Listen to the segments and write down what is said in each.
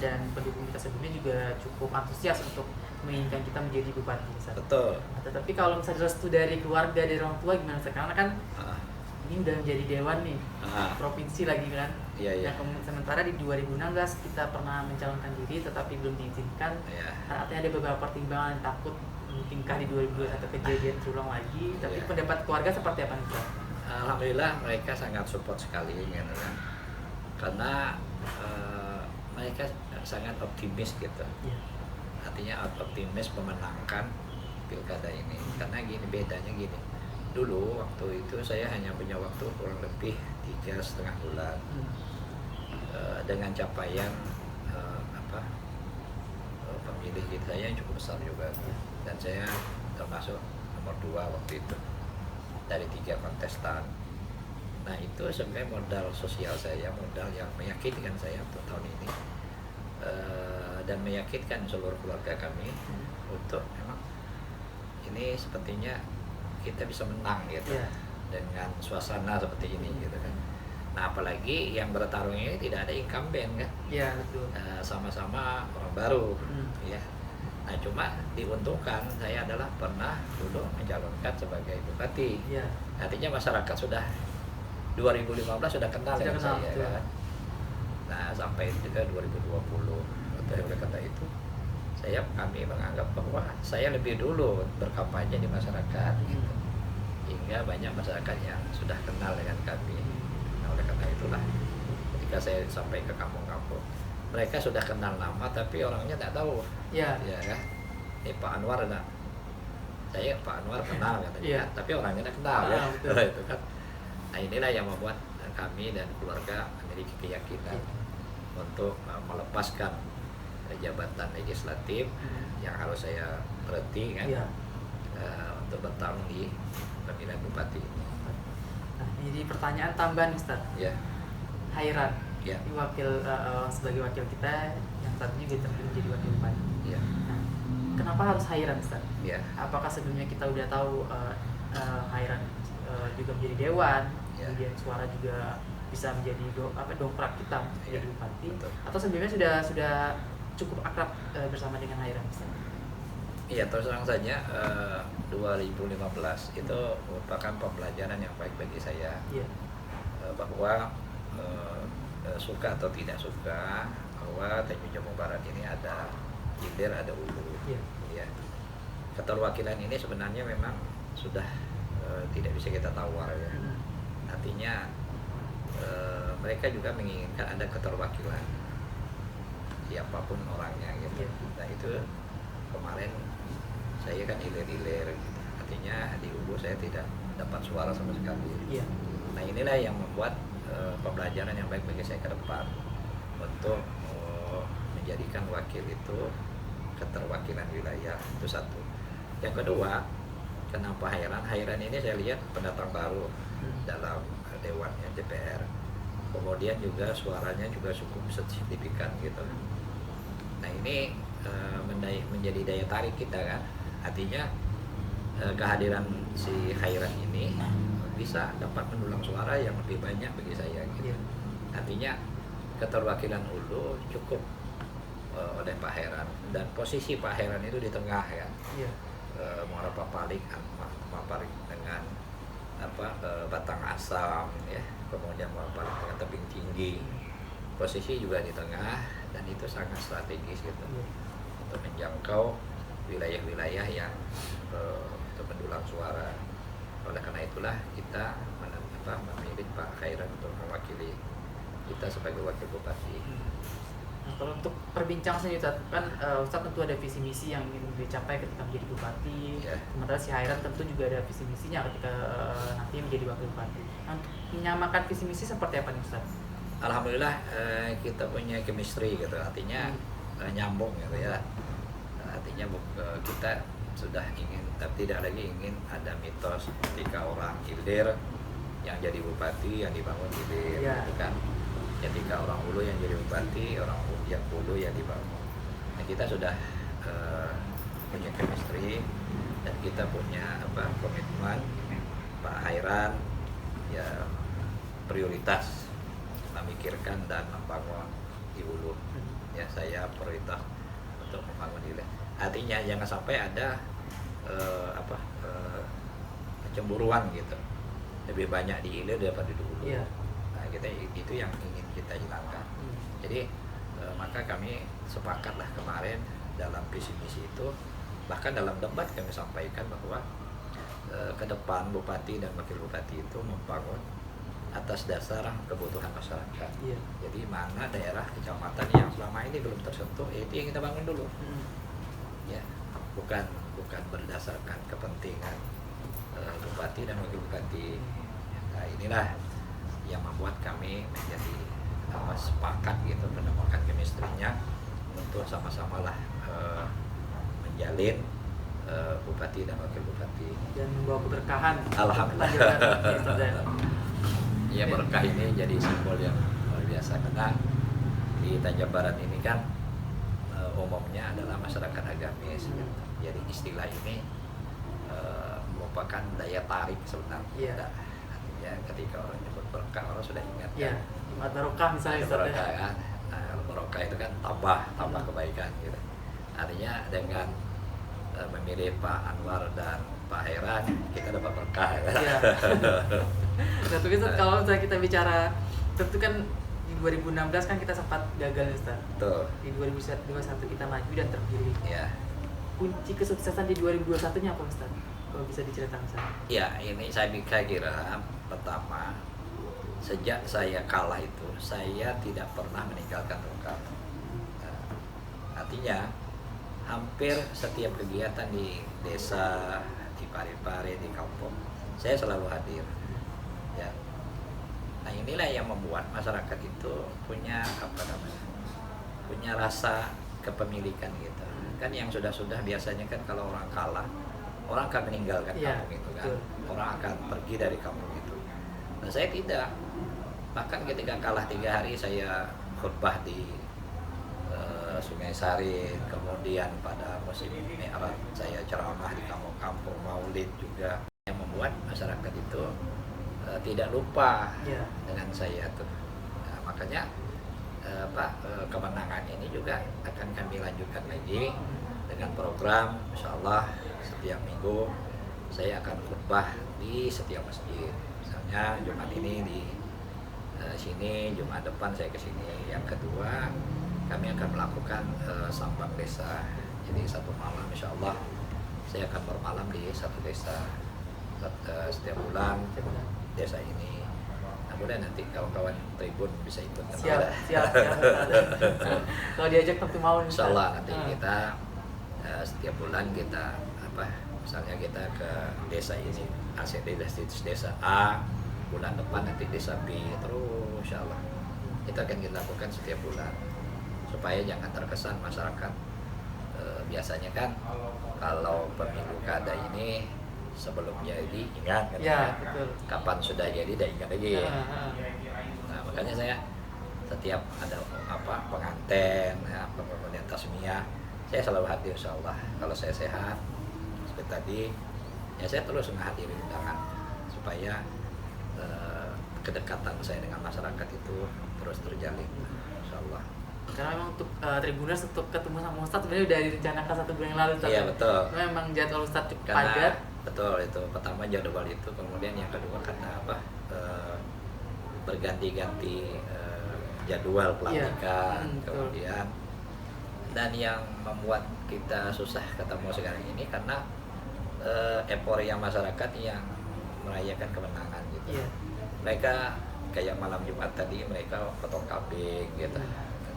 dan pendukung kita sebelumnya juga cukup antusias untuk menginginkan kita menjadi bupati, Ustaz. Betul. Nah, tetapi kalau misalnya restu dari keluarga, dari orang tua gimana, Ustaz? Karena kan Ah, ini udah menjadi dewan nih, ah, provinsi lagi kan. iya iya. Nah, kemudian sementara di 2016 kita pernah mencalonkan diri tetapi belum diizinkan. Iya. Artinya ada beberapa pertimbangan, takut mungkinkah di 2021 kejadian terulang lagi. Tapi Iya. pendapat keluarga seperti apa nih, Ustaz? Alhamdulillah mereka sangat support sekali gitu kan. Karena mereka sangat optimis gitu. Iya. Artinya optimis memenangkan pilkada ini. Karena gini, bedanya gini. Dulu waktu itu saya hanya punya waktu kurang lebih 3,5 bulan dengan capaian pemilih saya yang cukup besar juga, dan saya termasuk nomor 2 waktu itu dari 3 kontestan. Nah itu sebenarnya modal sosial saya, modal yang meyakinkan saya untuk tahun ini, dan meyakinkan seluruh keluarga kami untuk memang ini sepertinya kita bisa menang gitu, Iya. dengan suasana seperti ini gitu kan. Nah apalagi yang bertarung ini tidak ada incumbent kan, Iya, betul. sama-sama orang baru ya. Nah cuma diuntungkan saya adalah pernah dulu mencalonkan sebagai bupati. Iya. Artinya masyarakat sudah 2015 sudah kenal Sudah dengan kenal, saya betul. kan. Nah sampai juga 2020 oleh kata itu kami menganggap bahwa saya lebih dulu berkampanye di masyarakat gitu. Hingga banyak masyarakat yang sudah kenal dengan kami. Nah oleh karena itulah ketika saya sampai ke kampung-kampung, mereka sudah kenal nama tapi orangnya tidak tahu. Iya. Ya kan, ini Pak Anwar ada. Saya Pak Anwar kenal katanya, Iya. tapi orangnya tidak kenal ya. Betul. Itu kan. Nah inilah yang membuat kami dan keluarga memiliki keyakinan untuk melepaskan jabatan legislatif yang harus saya berhenti kan, Iya. untuk bertarung di pemilihan bupati. Nah, jadi pertanyaan tambahan, Ustaz. Ya, Hairan, ya, ini wakil sebagai wakil kita yang saat ini juga terpilih menjadi wakil bupati. ya, Nah, kenapa harus Hairan, Ustaz? ya. Apakah sebelumnya kita udah tahu Hairan juga menjadi dewan, Ya. kemudian suara juga bisa menjadi dongkrak kita Ya, menjadi bupati, betul. atau sebelumnya sudah cukup akrab bersama dengan Hairan, Ustaz? Iya, terus terang saja 2015 itu merupakan pembelajaran yang baik bagi saya, Iya. bahwa suka atau tidak suka bahwa Tanjung Jabung Barat ini ada hilir, ada hulu. Iya. Ya. Keterwakilan ini sebenarnya memang sudah tidak bisa kita tawar ya. Artinya mereka juga menginginkan ada keterwakilan siapapun orangnya gitu. Iya. Nah itu kemarin saya kan hilir-hilir gitu. Artinya di hulu saya tidak dapat suara sama sekali. Iya. Nah inilah yang membuat pembelajaran yang baik bagi saya ke depan untuk menjadikan wakil itu keterwakilan wilayah, itu satu. Yang kedua, kenapa Hairan? Hairan ini saya lihat pendatang baru dalam dewannya DPR. Kemudian juga suaranya juga cukup signifikan gitu. Nah ini menjadi daya tarik kita kan. Artinya kehadiran si Hairan ini bisa dapat mendulang suara yang lebih banyak bagi saya gitu. Iya. Artinya keterwakilan hulu cukup oleh Pak Hairan, dan posisi Pak Hairan itu di tengah ya. Iya. Muara Papaling dengan Batang Asam ya, kemudian Muara Paling dengan tebing tinggi. Posisi juga di tengah dan itu sangat strategis gitu untuk menjangkau wilayah-wilayah yang untuk mendulang suara. Oleh karena itulah kita memilih Pak Hairan untuk mewakili kita sebagai wakil bupati. Nah, kalau untuk perbincangan selanjutnya kan Ustaz tentu ada visi misi yang ingin dicapai ketika menjadi bupati. Ya. Sementara si Hairan tentu juga ada visi misinya ketika nanti menjadi wakil bupati. Nah, untuk menyamakan visi misi seperti apa nih, Ustaz? Alhamdulillah kita punya chemistry gitu, artinya nyambung gitu ya. Artinya kita sudah ingin, tidak lagi ingin ada mitos ketika orang hilir yang jadi bupati, yang dibangun hilir, Ya. gitu kan. Ketika orang hulu yang jadi bupati, orang yang hulu yang dibangun. Nah, kita sudah punya chemistry dan kita punya komitmen Pak Hairan ya prioritas memikirkan dan membangun di hulu. ya saya prioritas untuk membangun wilayah. Artinya jangan sampai ada kecemburuan gitu, lebih banyak di hilir daripada di hulu. Iya. Nah, kita itu yang ingin kita hilangkan. Jadi maka kami sepakatlah kemarin dalam visi misi itu, bahkan dalam debat kami sampaikan bahwa ke depan bupati dan wakil bupati itu membangun atas dasar kebutuhan masyarakat. Iya. Jadi mana daerah kecamatan yang selama ini belum tersentuh, itu yang kita bangun dulu. Ya, bukan berdasarkan kepentingan bupati dan wakil bupati. Nah, inilah yang membuat kami menjadi sepakat gitu, menemukan chemistry-nya untuk sama-sama lah menjalin bupati dan wakil bupati Dan membawa keberkahan. Alhamdulillah. Ya, Iya. berkah ini jadi simbol yang luar biasa, karena di Tanjung Barat ini kan umumnya adalah masyarakat agamis. Jadi istilah ini merupakan daya tarik sebenarnya. Iya. Ya, ketika orang nyebut berkah, orang sudah ingat Iya. kan. Jumat barokah misalnya Ada Ustaz, ya. berkah kan. Nah, berkah itu kan tambah kebaikan gitu. Artinya dengan memilih Pak Anwar dan Pak Heran, kita dapat berkah kan. Iya. Nah, tapi Ustaz, kalau misalnya kita bicara, tentu kan di 2016 kan kita sempat gagal Ustaz. Tuh. Di 2021 kita maju dan terpilih. Ya. Kunci kesuksesan di 2021-nya apa Ustaz? Kalau bisa diceritakan Ustaz. Ya, ini saya kira pertama, sejak saya kalah itu, saya tidak pernah meninggalkan Golkar. Artinya, hampir setiap kegiatan di desa, di pare-pare, di kampung, saya selalu hadir. Ya. Nah, inilah yang membuat masyarakat itu punya punya rasa kepemilikan gitu. Kan yang sudah biasanya kan kalau orang kalah, orang akan meninggalkan Iya, kampung itu kan. betul. Orang akan pergi dari kampung itu. Nah, saya tidak. Bahkan ketika kalah 3 hari, saya khutbah di Sungai Sari, kemudian pada musim Mi'raj saya ceramah di kampung-kampung, maulid juga, yang membuat masyarakat itu tidak lupa Iya. dengan saya tuh. Nah, makanya kemenangan ini juga akan kami lanjutkan lagi dengan program, insya Allah setiap minggu saya akan khutbah di setiap masjid. Misalnya Jumat ini di sini, Jumat depan saya ke sini. Yang kedua, kami akan melakukan sambang desa. Jadi satu malam insya Allah saya akan bermalam di satu desa setiap bulan desa ini. Nah, mudah nanti kawan-kawan Tribun bisa ikut. Siap. Kalau diajak tentu mau Insya Allah nanti kita setiap bulan kita misalnya kita ke desa ini, desa A, bulan depan nanti desa B, terus insya Allah kita akan kita lakukan setiap bulan supaya jangan terkesan masyarakat biasanya kan kalau pemilu kada ini sebelum jadi ingat kan, Ya, betul. kapan sudah jadi dan ingat lagi. Nah, makanya saya setiap ada pengantin, kemudian tasmiyah, saya selalu hadir insya Allah. Kalau saya sehat seperti tadi, ya saya terus menghadiri undangan supaya kedekatan saya dengan masyarakat itu terus terjalin insya Allah. Karena memang untuk Tribuners untuk ketemu sama Ustadz sebenarnya udah direncanakan 1 bulan yang lalu Ustadz. Iya, betul. Memang jadwal Ustadz cukup Karena padat. betul itu pertama jadwal itu, kemudian yang kedua karena berganti-ganti jadwal pelantikan, kemudian dan yang membuat kita susah ketemu sekarang ini karena euforia masyarakat yang merayakan kemenangan gitu. Iya. Mereka kayak malam Jumat tadi mereka potong kambing gitu.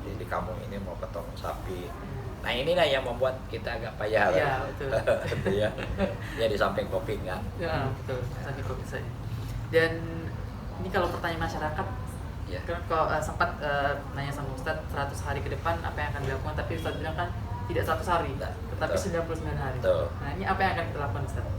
Di kampung ini mau potong sapi. Nah, inilah yang membuat kita agak payah. Iya, betul. Gitu ya. Ya di samping kopi kan. Ya, betul. Sampai kopi saya. Dan ini kalau pertanyaan masyarakat, Ya. kan kalau sempat nanya sama Ustadz 100 hari ke depan apa yang akan dilakukan, tapi Ustadz bilang kan tidak 100 hari, Nah, tetapi betul. 99 hari. Betul. Nah, ini apa yang akan kita lakukan Ustadz?